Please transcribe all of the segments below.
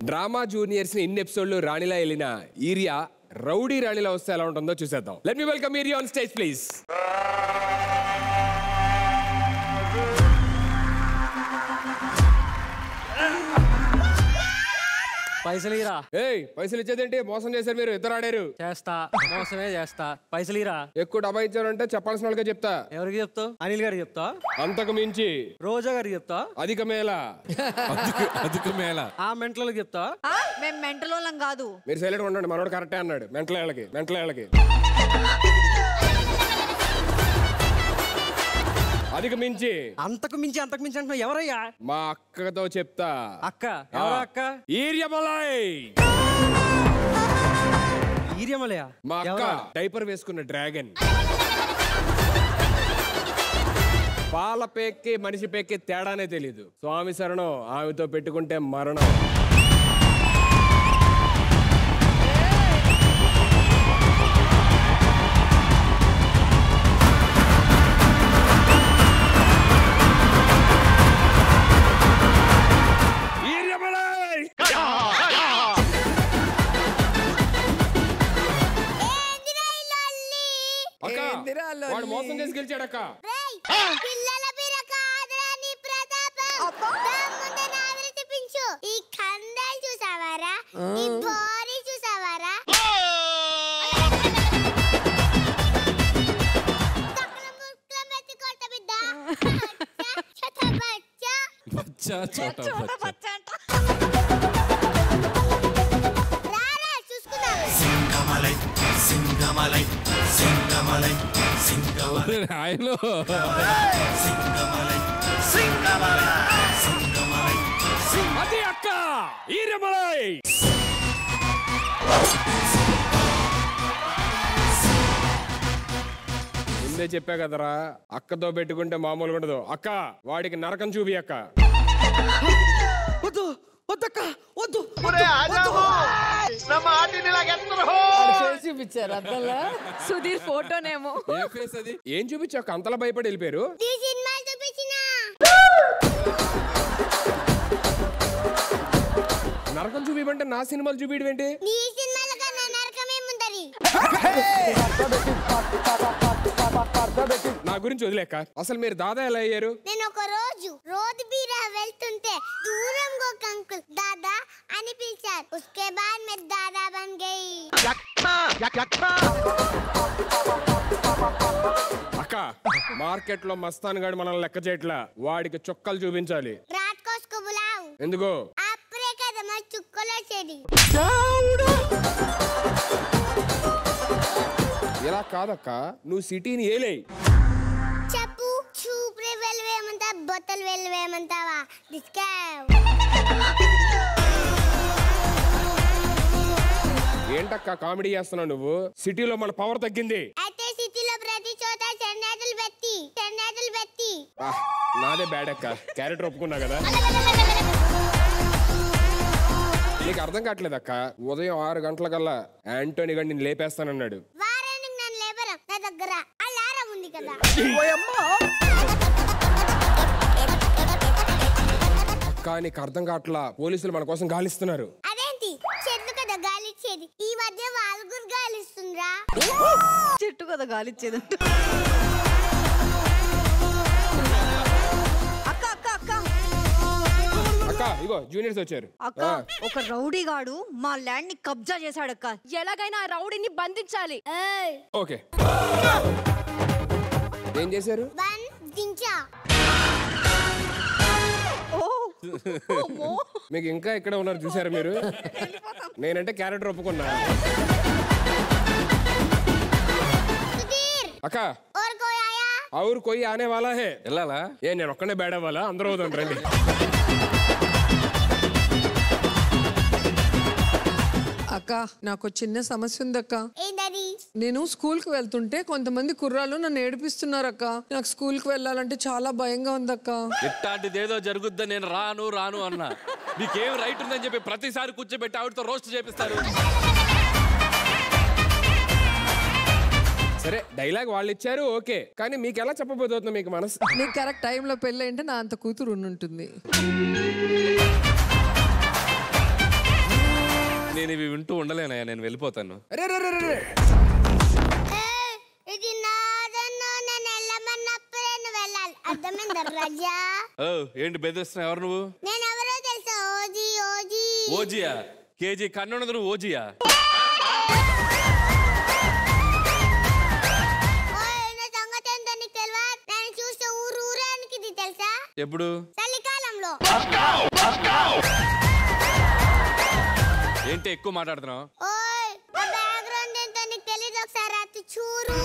Drama juniors ని ఇన్ని ఎపిసోడ్లు రాణిలా వెళ్ళిన ఈరియా రౌడీ రాణిలా వస్తే ఎలా ఉంటుందో చూసేద్దాం. Let me welcome urea on stage please. పైసలు ఇరా. పైసలు ఇచ్చేదేంటి? మోసం చేశారు మీరు. ఇద్దరు ఆడారు. చేస్తా, మోసమే చేస్తా. పైసలు ఇరా. ఎక్కువ డబ్బా ఇచ్చారంటే చెప్పాల్సిన వాళ్ళకే చెప్తా. ఎవరికి చెప్తావు? అనిల్ గారికి చెప్తా. అంతకు మించి రోజా గారికి చెప్తా. అధిక మేళ ఆ మెంటలకి చెప్తా. మేము మెంటల్ వాళ్ళం కాదు. మీరు సైలెంట్ ఉండండి. మనోడు కరెక్టే అన్నాడు. మెంటల్ ఏళ్ళకి అధిక మించి అంతకు మించి అంటున్నావు ఎవరయ్యా? మా అక్కతో చెప్తా. అక్క? ఎవరా అక్క? ఈరియమలయా? మా అక్క డైపర్ వేసుకున్న డ్రాగన్. పాల పేక్కి మనిషి పేక్కి తేడానే తెలీదు. స్వామి శరణం, ఆమెతో పెట్టుకుంటే మరణం. వాడు మోసం చేసి గెలిచాడక్క. అది అక్క ఈరమలై. ముందే చెప్పా కదరా, అక్కతో పెట్టుకుంటే మామూలుగా ఉండదు. అక్క వాడికి నరకం చూపి అక్క. వద్దు వద్దక్క, వద్దు. చూపించారు అద్దలా. సుధీర్ ఫోటోనేమో. ఏం చూపించాక అంతలా భయపడి వెళ్ళిపోయారు? నరకం చూపిమంటే నా సినిమాలు చూపించడం ఏంటి? నా గురించి వదిలేక అసలు మీరు దాదా ఎలా అయ్యారు? నేను ఒక రోజు రోడ్ బీరా వెళ్తుంటే దూరంగా ఒక అంకుల్ దాదా అని పిలిచారు. उसके बाद मैं दादा बन गई. అక్క మార్కెట్ లో మస్తాన్ గాడు మనల్ని లెక్క చేయట్లా. వాడికి చుక్కలు చూపించాలి. रात को उसको बुलाओ. ఎందుకు? అప్పుడే కదా మా చుక్కలు వచ్చేది. ఇలా కాదక్క, నువ్వు సిటీని ఏలే. చెప్పు, చూపురే వెళ్ళవేమంటా, బొత్తలు వెళ్ళవేమంటావా? డిస్కౌంట్. ఏంటక్క కామెడీ చేస్తున్నావు నువ్వు? సిటీలో మన పవర్ తగ్గింది. అయితే సిటీలో ప్రతి చోట చెండాటలు పెట్టి. నాదే బ్యాడ్ అక్క. క్యారెక్టర్ ఒప్పుకున్నా కదా. నీకు అర్థం కావట్లేదు అక్క. ఉదయం 6 గంటలకల్లా యాంటోనీ గారు నేను లేపేస్తానన్నాడు. వారానికి నన్ను లేపరా. నా దగ్గర అలారం ఉంది కదా. అక్క నీకు అర్థం కావట్లా. పోలీసులు మన కోసం గాలిస్తున్నారు. అదేంటి? చెట్లు కదా గాలిచ్చేది. ఈ మధ్య వాళ్ళగురు గాలిస్తుండ్రా. చెట్టు కదా గాలిచ్చేది. అక్క ఇగో జూనియర్స్ వచ్చారు. అక్క ఒక రౌడీ గాడు మా ల్యాండ్ ని కబ్జా చేశాడక్క. ఎలాగైనా ఆ రౌడీని బంధించాలి. ఓకే, ఏం చేశారు? బంధించా. మీకు ఇంకా ఇక్కడ ఉన్నారు చూసారు మీరు. నేనంటే క్యారెక్టర్ ఒప్పుకున్నా. అక్క और कोई आने वाला है. వెళ్ళాలా? నేను ఒక్కనే బ్యాడ్ అవ్వాలా? అందరూ అవుతాం రండి. అక్క నాకు చిన్న సమస్య ఉంది అక్క. ఏంటది? నేను స్కూల్ కి వెళ్తుంటే కొంతమంది కుర్రాళ్ళు నన్ను ఏడిపిస్తున్నారు అక్క. నాకు స్కూల్ కి వెళ్ళాలంటే చాలా భయంగా ఉంది అక్క. ఇట్లాంటిదేదో జరుగుద్దా నేను రాను అన్నా. మీకేం రైట్ ఉందని చెప్పి ప్రతిసారి కూర్చోబెట్టి ఆవిడతో రోస్ట్ చేపిస్తారు. సరే డైలాగ్ వాళ్ళు ఇచ్చారు ఓకే, కానీ మీకు ఎలా చెప్పబోతుంది మీకు మనసు? నీకు కరెక్ట్ టైంలో పెళ్ళి అంటే నా అంత కూతురు ఉంటుంది. నేను ఇవి వింటూ ఉండలేనయ్యా, నేను వెళ్ళిపోతాను. అరే రే రే రే ఇది నాదన్న నేను వెళ్ళమన్నప్పుడే నువ్వు వెళ్ళాలి. అర్థమైందా రాజా? ఓ ఏంటి బెదిరిస్తున్నావు? ఎవరు నువ్వు? నేను ఎవరో తెలుసా? OG OG. ఓజియా? కేజీ కన్నున్నది నువ్వు ఓజియా? సంగతి ఏంటో నీకు తెలియదా? నేను చూస్తే ఊరానికి ఇది తెలుసా? ఎప్పుడు? చలికాలంలో. ఏంటి ఎక్కువ మాట్లాడుతున్నావు? ఓయ్ ఆ బ్యాక్గ్రౌండ్ ఏంటో నీకు తెలియదు, ఒకసారి అతి చూరు.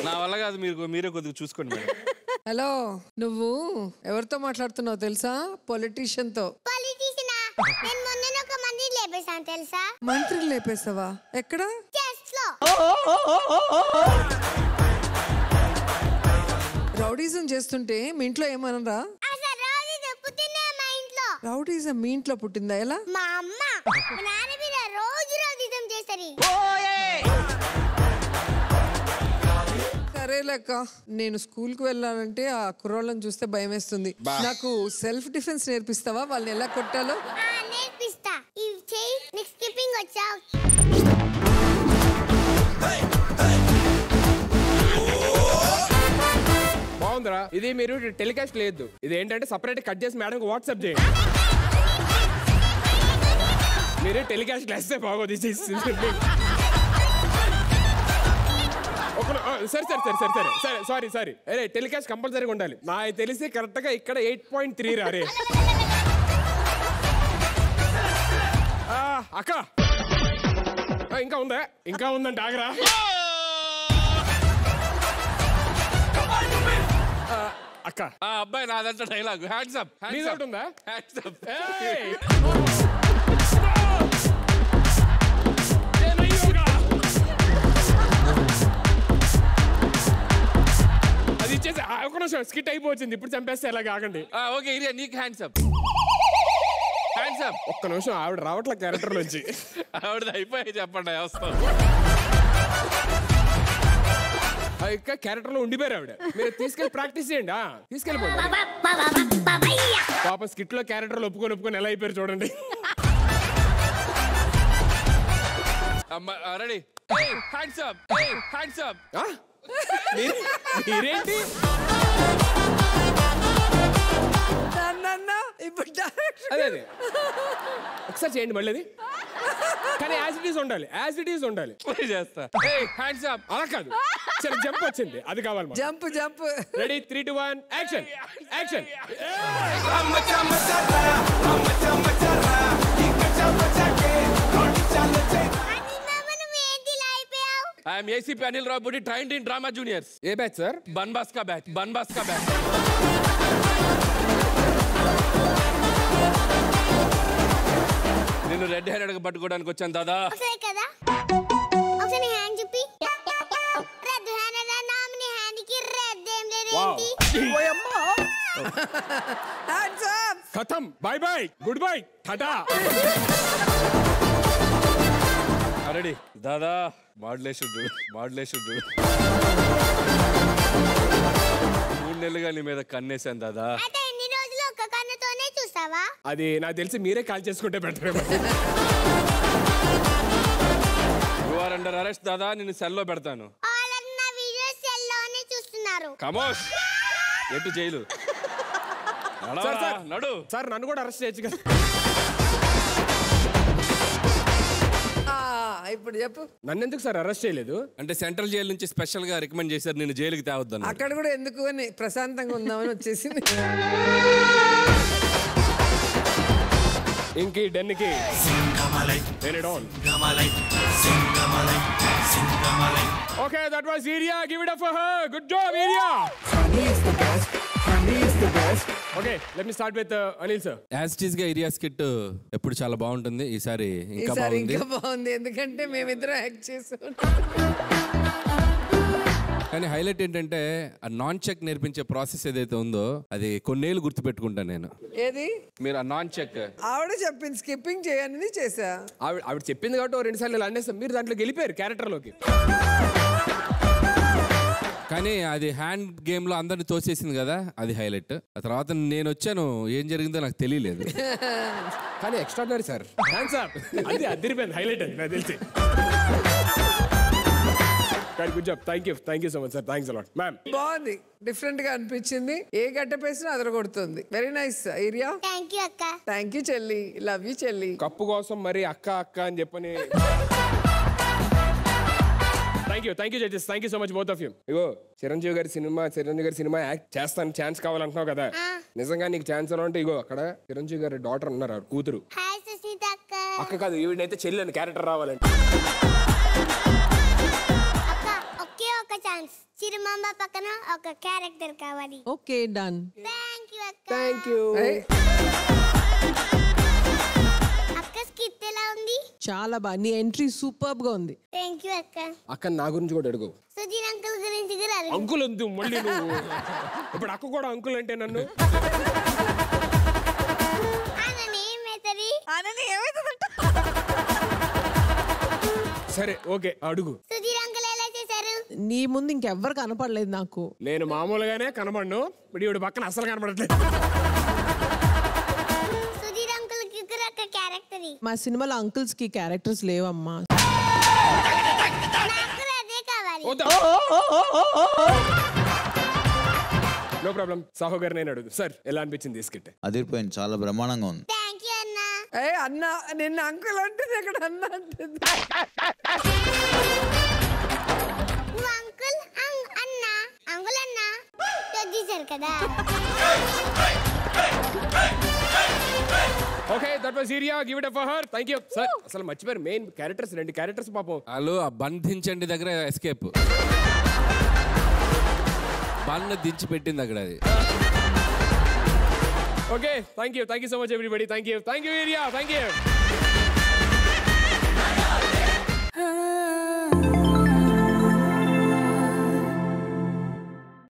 నా వల్ల కాదు, మీరే కొద్దిగా చూసుకోండి మేడం. హలో, నువ్వు ఎవరితో మాట్లాడుతున్నావు తెలుసా? పొలిటీషియన్ తో. పొలిటీషియనా? నేను మొన్న ఒక మంది లేపేశాను తెలుసా? మంత్రిని లేపేసావా? ఎక్కడ? చెస్ లో. రౌడీజం చేస్తుంటే మీ ఇంట్లో ఏమనరా? అసలు రౌడీజం పుట్టిందే మా ఇంట్లో. రౌడీజం మీ ఇంట్లో పుట్టిందా? ఎలా? మా అమ్మ మా నాన్న మీద రోజు రౌడీజం చేస్తారు. సరే లెక్క, నేను స్కూల్ కు వెళ్ళాలంటే ఆ కుర్రోళ్ళని చూస్తే భయం వేస్తుంది. నాకు సెల్ఫ్ డిఫెన్స్ నేర్పిస్తావా? వాళ్ళని ఎలా కొట్టాలో? నేర్పిస్తా. ఇవి చెయ్యి. నీకు స్కిప్పింగ్ వచ్చా? బాగుందిరా. ఇది మీరు టెలికాస్ట్ లేదు, ఇది ఏంటంటే సపరేట్ కట్ చేసి మేడంకి వాట్సాప్ చేయండి. మీరు టెలికాస్ట్ వేస్తే బాగోదు. సరే సరే సరే సరే సరే సరే సారీ సారీ. అరే టెలికాస్ట్ కంపల్సరీగా ఉండాలి. నాకు తెలిసి కరెక్ట్ గా ఇక్కడ 8.3 రారే. అక్క ఇంకా ఉందా? ఇంకా ఉందంట, ఆగరా. అక్క ఆ అబ్బాయి నాదంతా డైలాగ్. Hands up. నీది ఒకటి ఉందా? Hands up. అది ఇచ్చేసి ఒక నిమిషం స్కిట్ అయిపోతుంది. ఇప్పుడు చంపేస్తే ఎలా కాకండి. ఓకే ఇరియా, నీకు హ్యాండ్స్ అప్. Hands up. ఒక్క నిమిషం, ఆవిడ రావట్లే క్యారెక్టర్ నుంచి. ఆవిడది అయిపోయి చెప్పండి, వస్తాను. ఇంకా క్యారెక్టర్ లో ఉండిపోయారు ఆవిడ. మీరు తీసుకెళ్ళి ప్రాక్టీస్ చేయండి. తీసుకెళ్ళిపోండి. పాప స్కిట్ లో క్యారెక్టర్ లో ఒప్పుకొని ఎలా అయిపోయారు చూడండి. Ready? Hands up. Hands up. మీరేంటి ఇప్పుడు అదే అదే ఒకసారి చేయండి మళ్ళీ. అది కానీ యాజ్ ఇట్ ఈస్ ఉండాలి. యాజ్ ఇట్ ఈస్ ఉండాలి. చేస్తా. Hands up. అలా కాదు, సరే జంప్ వచ్చింది, అది కావాలి. Jump jump. Ready 3, 2, 1 action. Action. I'm ACP Anil Ravupudi, trained in drama juniors. ఏ బ్యాచ్ సార్? బన్బాస్కా బ్యాచ్. బన్బాస్కా బ్యాచ్. నేను రెడ్ హ్యాండెడ్ గా పట్టుకోవడానికి వచ్చాను దాదా. ఒకసారి కదా, ఒకసారి హ్యాండ్ చూపి. రెడ్ హ్యాండెడ్ నామిని హ్యాండ్ కి రెడ్ ఏం లేదేంటి? Hands up. ఖతం. బై బై, గుడ్ బై, టాటా. రెడీ దాదా? మాడ్యులేషన్ చూడు, మాడ్యులేషన్ చూడు. 3 నెలలుగా నీ మీద కన్నేసాను దాదా. అయితే ఇన్ని రోజులు ఒక్క కన్నుతోనే చూసావా? అది నాకు తెలిసి మీరే కాల్ చేసుకుంటే better. You are under arrest దాదా. నిన్ను సెల్లో పెడతాను. ఆల్రెడీ నా వీడియో సెల్ లోనే చూస్తున్నారు. కమోష్. ఎటు జైలు. Sir, sir. నడు. సార్ నన్ను కూడా అరెస్ట్ చేయొచ్చు కదా. ఇప్పుడు చెప్పు. నన్ను ఎందుకు సార్ అరెస్ట్ చేయలేదు? అంటే సెంట్రల్ జైలు నుంచి స్పెషల్ గా రికమెండ్ చేశారు నేను జైలుకి తేవద్దాను. అక్కడ కూడా ఎందుకు అని ప్రశాంతంగా ఉందామని వచ్చేసింది. ఇంకి డెన్కి ఓకే, దట్ వాస్ ఏరియా. Give it up for her. Good job ఏరియా. Okay, let me start with Anil sir. As it is గా ఏరియా స్కిట్ ఎప్పుడు చాలా బాగుంటుంది. ఈసారి ఇంకా ఈసారి బాగుంది. ఇంకా బాగుంది, ఎందుకంటే మేమిద్దరం యాక్ట్ చేసాం. కానీ హైలైట్ ఏంటంటే ఆ నాన్ చెక్ నేర్పించే ప్రాసెస్ ఏదైతే ఉందో అది కొన్నేళ్ళు గుర్తు పెట్టుకుంటాను నేను. ఏది? మీరు ఆ నాన్ చెక్ ఆవిడ చెప్పింది స్కిప్పింగ్ చేయని చేసా. ఆవిడ చెప్పింది కాబట్టి 2 సార్లు ఇలా అనేస్తాం. మీరు దాంట్లో గెలిపారు క్యారెక్టర్ లోకి. కానీ అది హ్యాండ్ గేమ్ లో అందరిని తోసేసింది కదా, అది హైలైట్. ఆ తర్వాత నేను వచ్చాను, ఏం జరిగిందో నాకు తెలియలేదు. కానీ ఎక్స్ట్రాడినరీ సార్. Thanks sir. అది అదిరిపోయింది, హైలైట్ అది నాకు తెలిసి. Good job. Thank you so much sir. Thanks a lot ma'am. బాగుంది, డిఫరెంట్ గా అనిపించింది. ఏ గట్టపేసినా అదరగొడుతుంది. వెరీ నైస్ ఏరియా. థ్యాంక్ యూ అక్క. థ్యాంక్ యూ చెల్లి, లవ్ యూ చెల్లి. కప్పు కోసం మరి అక్క అక్క అని చెప్పని. Thank you judges. Thank you so much both of you. ఇగో చిరంజీవి గారి సినిమా యాక్ట్ చేస్తాను, ఛాన్స్ కావాలంటున్నావు కదా. నిజంగా నీకు ఛాన్స్ ఎలా ఉంటే ఇగో అక్కడ చిరంజీవి గారి డాటర్ ఉన్నారు, కూతురు. హాయ్ సునీత అక్క. అక్క కాదు, ఈవిడైతే చెల్లి అని క్యారెక్టర్ రావాలంటే. అక్క ఒకే ఒక ఛాన్స్, చిరుమామ పక్కన ఒక క్యారెక్టర్ కావాలి. Okay done. థ్యాంక్ యూ అక్క. Thank you. అక్క స్కిట్ ఎలా ఉంది? చాలా బాగా, నీ ఎంట్రీ సూపర్బ్ గా ఉంది. థ్యాంక్ యూ అక్క. అక్క నా గురించి కూడా అడుగు. సుధీర్ అంకుల్ గురించి కూడా అడుగు. అంకుల్ వద్దు మళ్ళీ నువ్వు. ఇప్పుడు అక్క కూడా అంకుల్ అంటే నన్ను అనని ఏమైతది? సరే ఓకే అడుగు. సుధీర్ అంకుల్ ఎలా చేశారు? నీ ముందు ఇంకెవ్వరు కనపడలేదు నాకు. నేను మామూలుగానే కనబడను, ఇప్పుడు ఈవిడ పక్కన అసలు కనబడట్లేదు. సుధీర్ అంకుల్ కి కూడా ఒక క్యారెక్టర్. మా సినిమాలో అంకుల్స్ కి క్యారెక్టర్స్ లేవమ్మా. నాకు కూడా అదే కావాలి. No problem. సాహో గారు నేను అడుగు. సార్ ఎలా అనిపించింది ఈ స్కిట్? అదిరిపోయింది, చాలా బ్రహ్మాండంగా ఉంది. థ్యాంక్ యూ అన్న. ఏ అన్న, నిన్న అంకుల్ అంటుంది, ఇక్కడ అన్న అంటుంది. నువ్వు అంకుల్ అన్న అంకుల్ అన్న చేశారు కదా. ఓకే దట్ వాస్ ఏరియా. Give it up for her. Thank you sir. అసలు మర్చిపోయారు మెయిన్ క్యారెక్టర్స్, 2 క్యారెక్టర్స్ పాపం. వాళ్ళు ఆ బంధించండి దగ్గర ఎస్కేప్, బన్ దించి పెట్టింది అక్కడ అది. Okay thank you so much everybody. Thank you area. Thank you.